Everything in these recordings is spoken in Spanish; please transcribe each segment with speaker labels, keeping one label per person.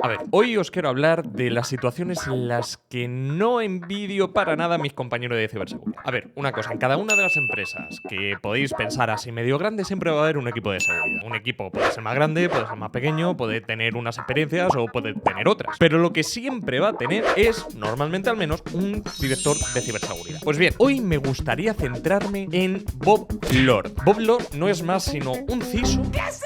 Speaker 1: A ver, hoy os quiero hablar de las situaciones en las que no envidio para nada a mis compañeros de ciberseguridad. A ver, una cosa, en cada una de las empresas que podéis pensar así medio grande siempre va a haber un equipo de seguridad. Un equipo puede ser más grande, puede ser más pequeño, puede tener unas experiencias o puede tener otras. Pero lo que siempre va a tener es, normalmente al menos, un director de ciberseguridad. Pues bien, hoy me gustaría centrarme en Bob Lord. Bob Lord no es más sino un CISO. ¿Qué es eso?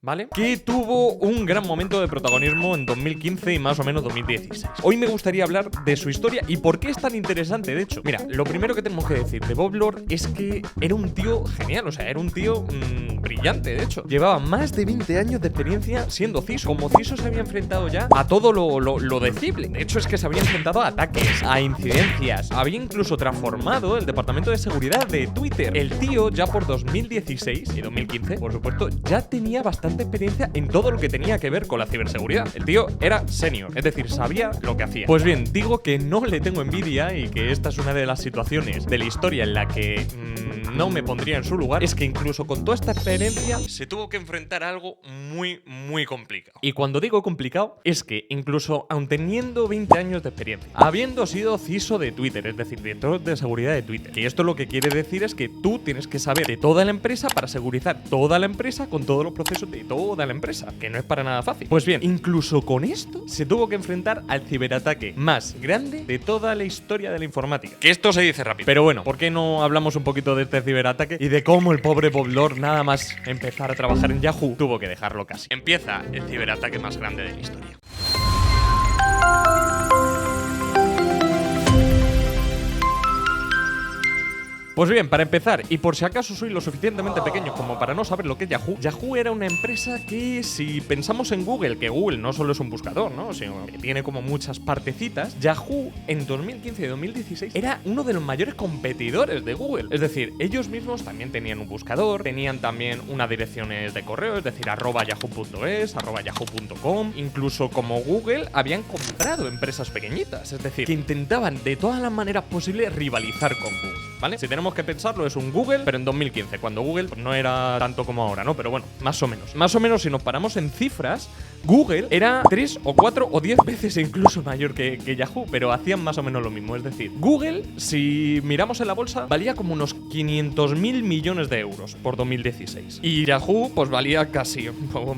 Speaker 1: ¿Vale? Que tuvo un gran momento de protagonismo en 2015 y más o menos 2016. Hoy me gustaría hablar de su historia y por qué es tan interesante, de hecho. Mira, lo primero que tenemos que decir de Bob Lord es que era un tío genial, o sea, era un tío brillante, de hecho. Llevaba más de 20 años de experiencia siendo CISO. Como CISO se había enfrentado ya a todo lo decible. De hecho, es que se había enfrentado a ataques, a incidencias. Había incluso transformado el departamento de seguridad de Twitter. El tío ya por 2016 y 2015, por supuesto, ya tenía bastante experiencia en todo lo que tenía que ver con la ciberseguridad. El tío era senior, es decir, sabía lo que hacía. Pues bien, digo que no le tengo envidia y que esta es una de las situaciones de la historia en la que no me pondría en su lugar. Es que incluso con toda esta experiencia se tuvo que enfrentar a algo muy complicado. Y cuando digo complicado es que incluso aun teniendo 20 años de experiencia, habiendo sido CISO de Twitter, es decir, director de seguridad de Twitter, que esto lo que quiere decir es que tú tienes que saber de toda la empresa para segurizar toda la empresa con todos los procesos de toda la empresa, que no es para nada fácil. Pues bien, incluso con esto se tuvo que enfrentar al ciberataque más grande de toda la historia de la informática. Que esto se dice rápido. Pero bueno, ¿por qué no hablamos un poquito de este ciberataque y de cómo el pobre Bob Lord, nada más empezar a trabajar en Yahoo, tuvo que dejarlo casi? Empieza el ciberataque más grande de la historia. Pues bien, para empezar, y por si acaso soy lo suficientemente pequeño como para no saber lo que es Yahoo, Yahoo era una empresa que, si pensamos en Google, que Google no solo es un buscador, ¿no?, sino que tiene como muchas partecitas, Yahoo en 2015 y 2016 era uno de los mayores competidores de Google. Es decir, ellos mismos también tenían un buscador, tenían también unas direcciones de correo, es decir, @yahoo.es, @yahoo.com, incluso como Google habían comprado empresas pequeñitas, es decir, que intentaban de todas las maneras posibles rivalizar con Google, ¿vale? Si tenemos que pensarlo, es un Google, pero en 2015, cuando Google pues, no era tanto como ahora, ¿no? Pero bueno, más o menos. Más o menos, si nos paramos en cifras, Google era 3 o 4 o 10 veces incluso mayor que Yahoo, pero hacían más o menos lo mismo. Es decir, Google, si miramos en la bolsa, valía como unos 500.000 millones de euros por 2016. Y Yahoo, pues valía casi,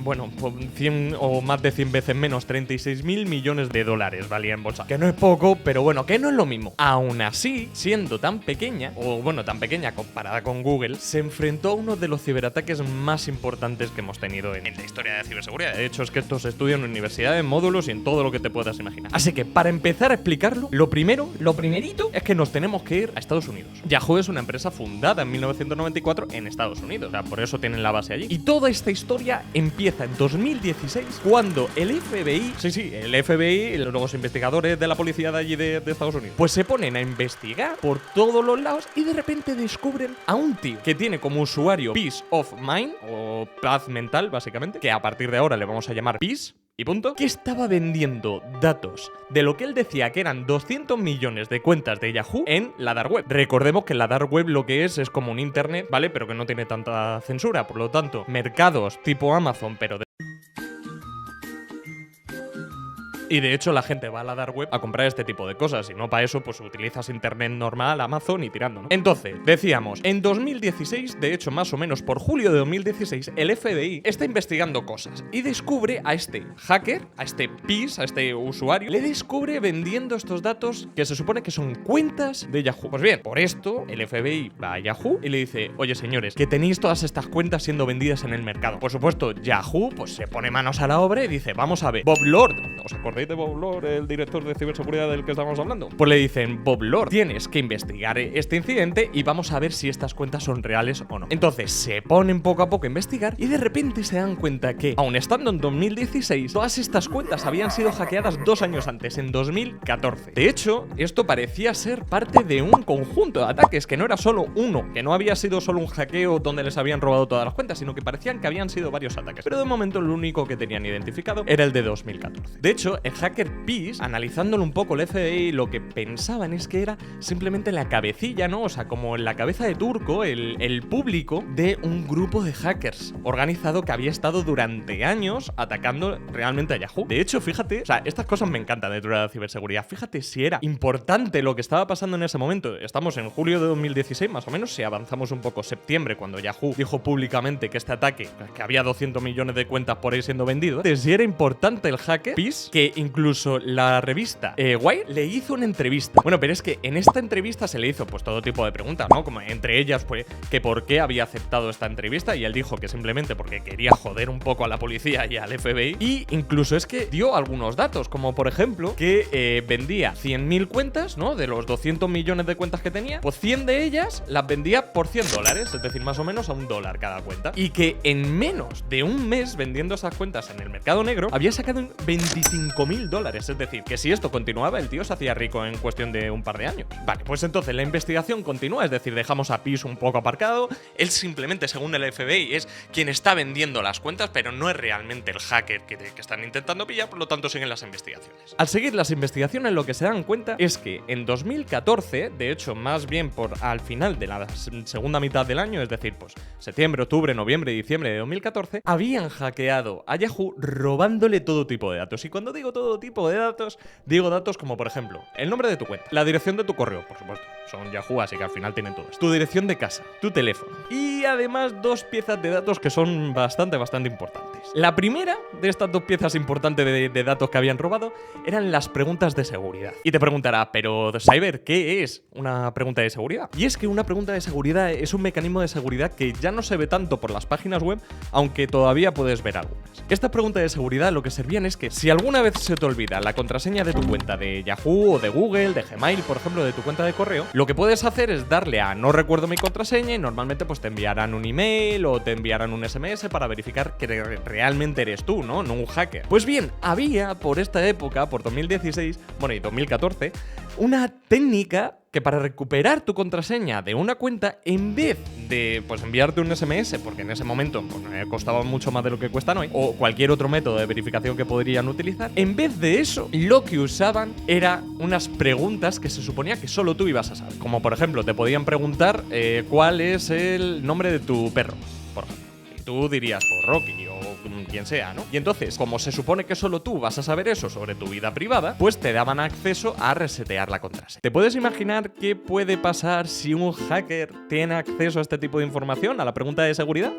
Speaker 1: bueno, 100 o más de 100 veces menos, 36.000 millones de dólares valía en bolsa. Que no es poco, pero bueno, que no es lo mismo. Aún así, siendo tan pequeña, o bueno, tan pequeña comparada con Google, se enfrentó a uno de los ciberataques más importantes que hemos tenido en la historia de ciberseguridad. De hecho, es que esto se estudia en universidades, en módulos y en todo lo que te puedas imaginar. Así que, para empezar a explicarlo, lo primerito es que nos tenemos que ir a Estados Unidos. Yahoo es una empresa fundada en 1994 en Estados Unidos, o sea, por eso tienen la base allí. Y toda esta historia empieza en 2016, cuando el FBI, el FBI, los investigadores de la policía de allí de Estados Unidos, pues se ponen a investigar por todos los lados y de repente descubren a un tío que tiene como usuario Peace of Mind, o paz mental, básicamente, que a partir de ahora le vamos a llamar Peace, y punto, que estaba vendiendo datos de lo que él decía que eran 200 millones de cuentas de Yahoo en la dark web. Recordemos que la dark web lo que es como un internet, ¿vale? Pero que no tiene tanta censura, por lo tanto, mercados tipo Amazon, pero y de hecho la gente va a la dark web a comprar este tipo de cosas, y no para eso pues utilizas internet normal, Amazon y tirando, ¿no? Entonces, decíamos, en 2016, de hecho más o menos por julio de 2016, el FBI está investigando cosas y descubre a este hacker, a este Peace, a este usuario, le descubre vendiendo estos datos que se supone que son cuentas de Yahoo. Pues bien, por esto el FBI va a Yahoo y le dice: oye señores, que tenéis todas estas cuentas siendo vendidas en el mercado. Por supuesto, Yahoo pues se pone manos a la obra y dice: vamos a ver, Bob Lord, ¿os acordáis de Bob Lord, el director de ciberseguridad del que estamos hablando? Pues le dicen: Bob Lord, tienes que investigar este incidente y vamos a ver si estas cuentas son reales o no. Entonces se ponen poco a poco a investigar y de repente se dan cuenta que, aun estando en 2016, todas estas cuentas habían sido hackeadas 2 años antes, en 2014. De hecho, esto parecía ser parte de un conjunto de ataques, que no era solo uno, que no había sido solo un hackeo donde les habían robado todas las cuentas, sino que parecían que habían sido varios ataques. Pero de momento el único que tenían identificado era el de 2014. De hecho, el hacker Peace, analizándolo un poco el FBI, lo que pensaban es que era simplemente la cabecilla, ¿no? O sea, como en la cabeza de turco, el público de un grupo de hackers organizado que había estado durante años atacando realmente a Yahoo. De hecho, fíjate, o sea, estas cosas me encantan dentro de la ciberseguridad. Fíjate si era importante lo que estaba pasando en ese momento. Estamos en julio de 2016, más o menos, si avanzamos un poco, septiembre, cuando Yahoo dijo públicamente que este ataque, que había 200 millones de cuentas por ahí siendo vendidos, si era importante el hacker Peace, que incluso la revista Wired le hizo una entrevista. Bueno, pero es que en esta entrevista se le hizo pues todo tipo de preguntas, ¿no? Como entre ellas, pues, que por qué había aceptado esta entrevista, y él dijo que simplemente porque quería joder un poco a la policía y al FBI, y incluso es que dio algunos datos, como por ejemplo que vendía 100.000 cuentas, ¿no? De los 200 millones de cuentas que tenía, pues 100 de ellas las vendía por $100, es decir, más o menos a $1 cada cuenta, y que en menos de un mes vendiendo esas cuentas en el mercado negro había sacado $25.000, es decir, que si esto continuaba el tío se hacía rico en cuestión de un par de años. Vale, pues entonces la investigación continúa, es decir, dejamos a Peace un poco aparcado. Él simplemente, según el FBI, es quien está vendiendo las cuentas, pero no es realmente el hacker que están intentando pillar, por lo tanto siguen las investigaciones. Al seguir las investigaciones, lo que se dan cuenta es que en 2014, de hecho más bien por al final de la segunda mitad del año, es decir, pues septiembre, octubre, noviembre y diciembre de 2014, habían hackeado a Yahoo robándole todo tipo de datos. Y cuando digo todo tipo de datos, digo datos como por ejemplo el nombre de tu cuenta, la dirección de tu correo, por supuesto, son Yahoo, así que al final tienen todo esto, tu dirección de casa, tu teléfono y además dos piezas de datos que son bastante importantes. La primera de estas dos piezas importantes de datos que habían robado eran las preguntas de seguridad. Y te preguntará, pero Cyber, ¿qué es una pregunta de seguridad? Y es que una pregunta de seguridad es un mecanismo de seguridad que ya no se ve tanto por las páginas web, aunque todavía puedes ver algunas. Esta pregunta de seguridad lo que servían es que si alguna vez se te olvida la contraseña de tu cuenta de Yahoo o de Google, de Gmail, por ejemplo, de tu cuenta de correo, lo que puedes hacer es darle a no recuerdo mi contraseña y normalmente pues te enviarán un email o te enviarán un SMS para verificar que realmente eres tú, ¿no? No un hacker. Pues bien, había por esta época, por 2016, bueno, y 2014, una técnica que para recuperar tu contraseña de una cuenta, en vez de pues enviarte un SMS, porque en ese momento pues, costaba mucho más de lo que cuestan hoy, o cualquier otro método de verificación que podrían utilizar, en vez de eso, lo que usaban era unas preguntas que se suponía que solo tú ibas a saber. Como por ejemplo, te podían preguntar cuál es el nombre de tu perro, por ejemplo. Y tú dirías, pues Rocky o quien sea, ¿no? Y entonces, como se supone que solo tú vas a saber eso sobre tu vida privada, pues te daban acceso a resetear la contraseña. ¿Te puedes imaginar qué puede pasar si un hacker tiene acceso a este tipo de información, a la pregunta de seguridad?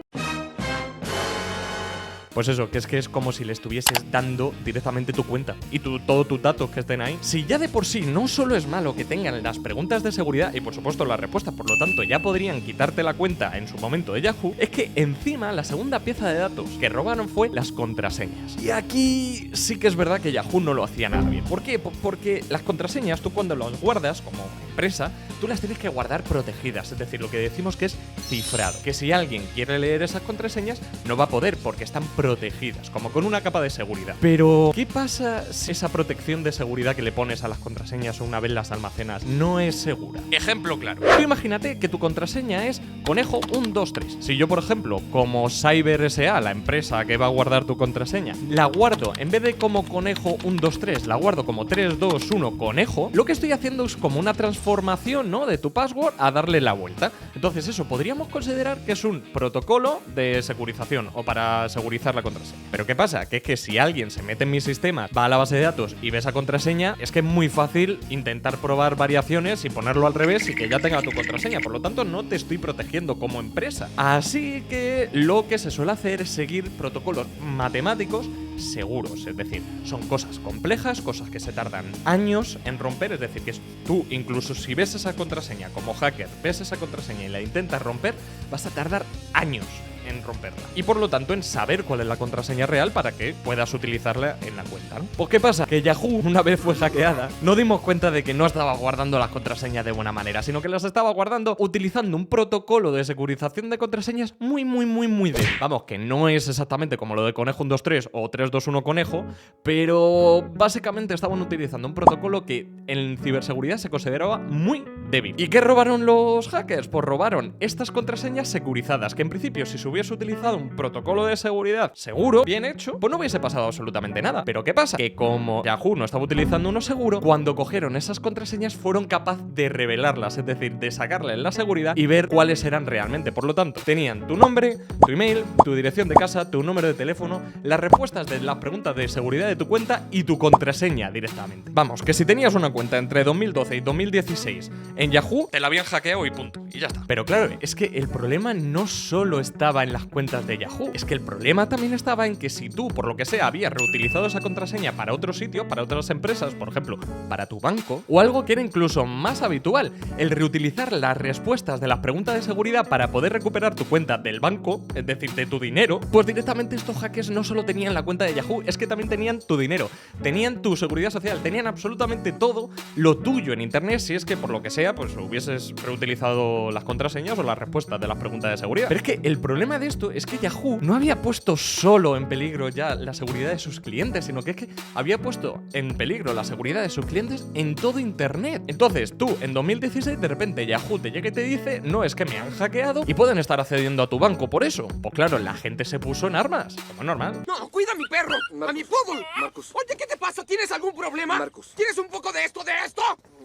Speaker 1: Pues eso, que es como si le estuvieses dando directamente tu cuenta y todos tus datos que estén ahí. Si ya de por sí no solo es malo que tengan las preguntas de seguridad y por supuesto las respuestas, por lo tanto ya podrían quitarte la cuenta en su momento de Yahoo, es que encima la segunda pieza de datos que robaron fue las contraseñas. Y aquí sí que es verdad que Yahoo no lo hacía nada bien. ¿Por qué? Porque las contraseñas, tú cuando las guardas como empresa, tú las tienes que guardar protegidas, es decir, lo que decimos que es cifrado. Que si alguien quiere leer esas contraseñas, no va a poder porque están protegidas, como con una capa de seguridad. Pero, ¿qué pasa si esa protección de seguridad que le pones a las contraseñas una vez las almacenas no es segura? Ejemplo claro. Tú imagínate que tu contraseña es conejo123. Si yo, por ejemplo, como Cyber S.A., la empresa que va a guardar tu contraseña, la guardo, en vez de como conejo123, la guardo como 321 conejo, lo que estoy haciendo es como una transformación, ¿no?, de tu password a darle la vuelta. Entonces eso podríamos considerar que es un protocolo de securización o para segurizar la contraseña. Pero ¿qué pasa? Que es que si alguien se mete en mi sistema, va a la base de datos y ve esa contraseña, es que es muy fácil intentar probar variaciones y ponerlo al revés y que ya tenga tu contraseña. Por lo tanto, no te estoy protegiendo como empresa. Así que lo que se suele hacer es seguir protocolos matemáticos seguros, es decir, son cosas complejas, cosas que se tardan años en romper, es decir, que tú incluso si ves esa contraseña como hacker, ves esa contraseña y la intentas romper, vas a tardar años en romperla. Y por lo tanto en saber cuál es la contraseña real para que puedas utilizarla en la cuenta, ¿no? Pues ¿qué pasa? Que Yahoo, una vez fue hackeada, no dimos cuenta de que no estaba guardando las contraseñas de buena manera, sino que las estaba guardando utilizando un protocolo de securización de contraseñas muy débil. Vamos, que no es exactamente como lo de conejo123 o 321 conejo, pero básicamente estaban utilizando un protocolo que en ciberseguridad se consideraba muy débil. ¿Y qué robaron los hackers? Pues robaron estas contraseñas securizadas, que en principio si hubiese utilizado un protocolo de seguridad seguro, bien hecho, pues no hubiese pasado absolutamente nada. Pero ¿qué pasa? Que como Yahoo no estaba utilizando uno seguro, cuando cogieron esas contraseñas fueron capaces de revelarlas, es decir, de sacarle la seguridad y ver cuáles eran realmente. Por lo tanto, tenían tu nombre, tu email, tu dirección de casa, tu número de teléfono, las respuestas de las preguntas de seguridad de tu cuenta y tu contraseña directamente. Vamos, que si tenías una cuenta entre 2012 y 2016 en Yahoo, te la habían hackeado y punto. Y ya está. Pero claro, es que el problema no solo estaba en las cuentas de Yahoo, es que el problema también estaba en que si tú, por lo que sea, habías reutilizado esa contraseña para otro sitio, para otras empresas, por ejemplo, para tu banco, o algo que era incluso más habitual, el reutilizar las respuestas de las preguntas de seguridad para poder recuperar tu cuenta del banco, es decir, de tu dinero, pues directamente estos hackers no solo tenían la cuenta de Yahoo, es que también tenían tu dinero, tenían tu seguridad social, tenían absolutamente todo lo tuyo en internet, si es que por lo que sea, pues hubieses reutilizado las contraseñas o las respuestas de las preguntas de seguridad. Pero es que el problema de esto es que Yahoo no había puesto solo en peligro ya la seguridad de sus clientes, sino que es que había puesto en peligro la seguridad de sus clientes en todo internet. Entonces tú, en 2016, de repente Yahoo te llega y te dice: no, es que me han hackeado y pueden estar accediendo a tu banco por eso. Pues claro, la gente se puso en armas, como es normal.
Speaker 2: No, cuida a mi perro, a mi poodle.
Speaker 3: Marcus.
Speaker 2: Oye, ¿qué te pasa? ¿Tienes algún problema?
Speaker 3: Marcus.
Speaker 2: ¿Tienes un poco de esto, de esto?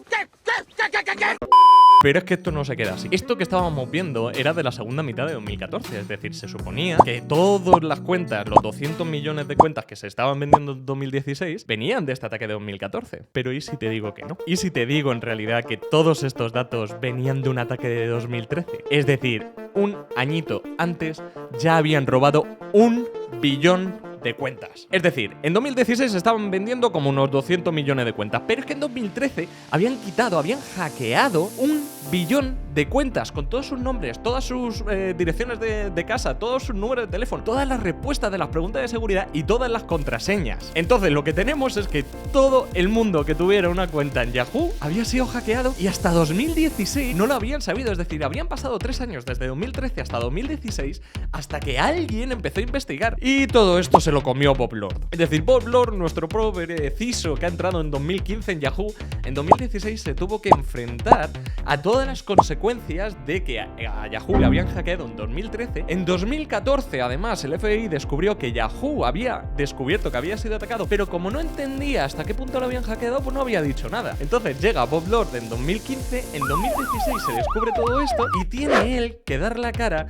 Speaker 2: ¿Qué?
Speaker 1: Pero es que esto no se queda así. Esto que estábamos viendo era de la segunda mitad de 2014, es decir, se suponía que todas las cuentas, los 200 millones de cuentas que se estaban vendiendo en 2016, venían de este ataque de 2014. Pero ¿y si te digo que no? ¿Y si te digo en realidad que todos estos datos venían de un ataque de 2013? Es decir, un añito antes ya habían robado 1 billón de cuentas. Es decir, en 2016 se estaban vendiendo como unos 200 millones de cuentas, pero es que en 2013 habían hackeado 1 billón de cuentas con todos sus nombres, todas sus direcciones de casa, todos sus números de teléfono, todas las respuestas de las preguntas de seguridad y todas las contraseñas. Entonces lo que tenemos es que todo el mundo que tuviera una cuenta en Yahoo había sido hackeado y hasta 2016 no lo habían sabido. Es decir, habían pasado 3 años desde 2013 hasta 2016 hasta que alguien empezó a investigar. Y todo esto se lo comió Bob Lord. Es decir, Bob Lord, nuestro pobre CISO que ha entrado en 2015 en Yahoo, en 2016 se tuvo que enfrentar a todas las consecuencias de que a Yahoo le habían hackeado en 2013. En 2014, además, el FBI descubrió que Yahoo había descubierto que había sido atacado, pero como no entendía hasta qué punto lo habían hackeado, pues no había dicho nada. Entonces llega Bob Lord en 2015, en 2016 se descubre todo esto y tiene él que dar la cara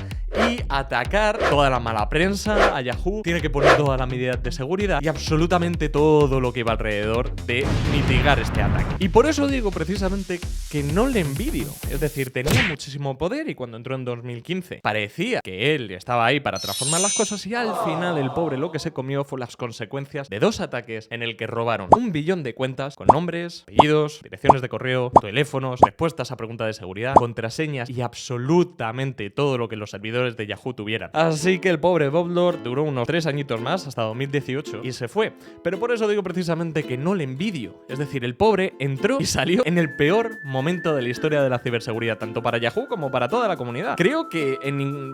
Speaker 1: y atacar toda la mala prensa a Yahoo, tiene que poner todas las medidas de seguridad y absolutamente todo lo que iba alrededor de mitigar este ataque. Y por eso digo precisamente que no le envidio. Es decir, tenía muchísimo poder y cuando entró en 2015 parecía que él estaba ahí para transformar las cosas y al final el pobre lo que se comió fue las consecuencias de 2 ataques en el que robaron 1 billón de cuentas con nombres, apellidos, direcciones de correo, teléfonos, respuestas a preguntas de seguridad, contraseñas y absolutamente todo lo que los servidores de Yahoo tuvieran. Así que el pobre Bob Lord duró unos 3 añitos más hasta 2018 y se fue. Pero por eso digo precisamente que no le envidio. Es decir, el pobre entró y salió en el peor momento de la historia de la ciberseguridad, tanto para Yahoo como para toda la comunidad. Creo que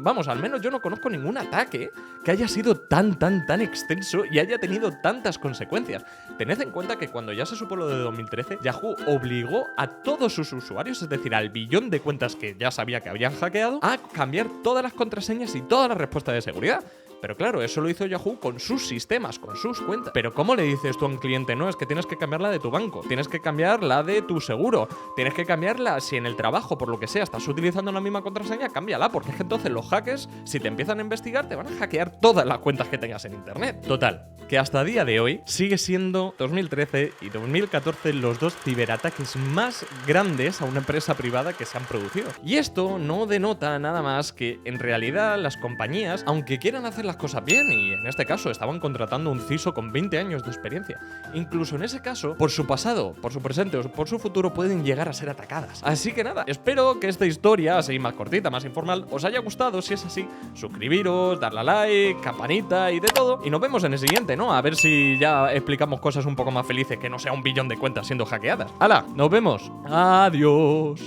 Speaker 1: vamos, al menos yo no conozco ningún ataque que haya sido tan extenso y haya tenido tantas consecuencias. Tened en cuenta que cuando ya se supo lo de 2013, Yahoo obligó a todos sus usuarios, es decir, al billón de cuentas que ya sabía que habían hackeado, a cambiar todas las contraseñas y todas las respuestas de seguridad. Pero claro, eso lo hizo Yahoo con sus sistemas, con sus cuentas. Pero ¿cómo le dices tú a un cliente? No, es que tienes que cambiar la de tu banco, tienes que cambiar la de tu seguro, tienes que cambiarla si en el trabajo, por lo que sea, estás utilizando la misma contraseña, cámbiala, porque es que entonces los hackers, si te empiezan a investigar, te van a hackear todas las cuentas que tengas en internet. Total, que hasta día de hoy sigue siendo 2013 y 2014 los 2 ciberataques más grandes a una empresa privada que se han producido. Y esto no denota nada más que en realidad las compañías, aunque quieran hacer las cosas bien, y en este caso estaban contratando un CISO con 20 años de experiencia, incluso en ese caso, por su pasado, por su presente o por su futuro pueden llegar a ser atacadas. Así que nada, espero que esta historia, así más cortita, más informal, os haya gustado. Si es así, suscribiros, darle a like, campanita y de todo, y nos vemos en el siguiente, ¿no? A ver si ya explicamos cosas un poco más felices, que no sea 1 billón de cuentas siendo hackeadas. ¡Hala! ¡Nos vemos! ¡Adiós!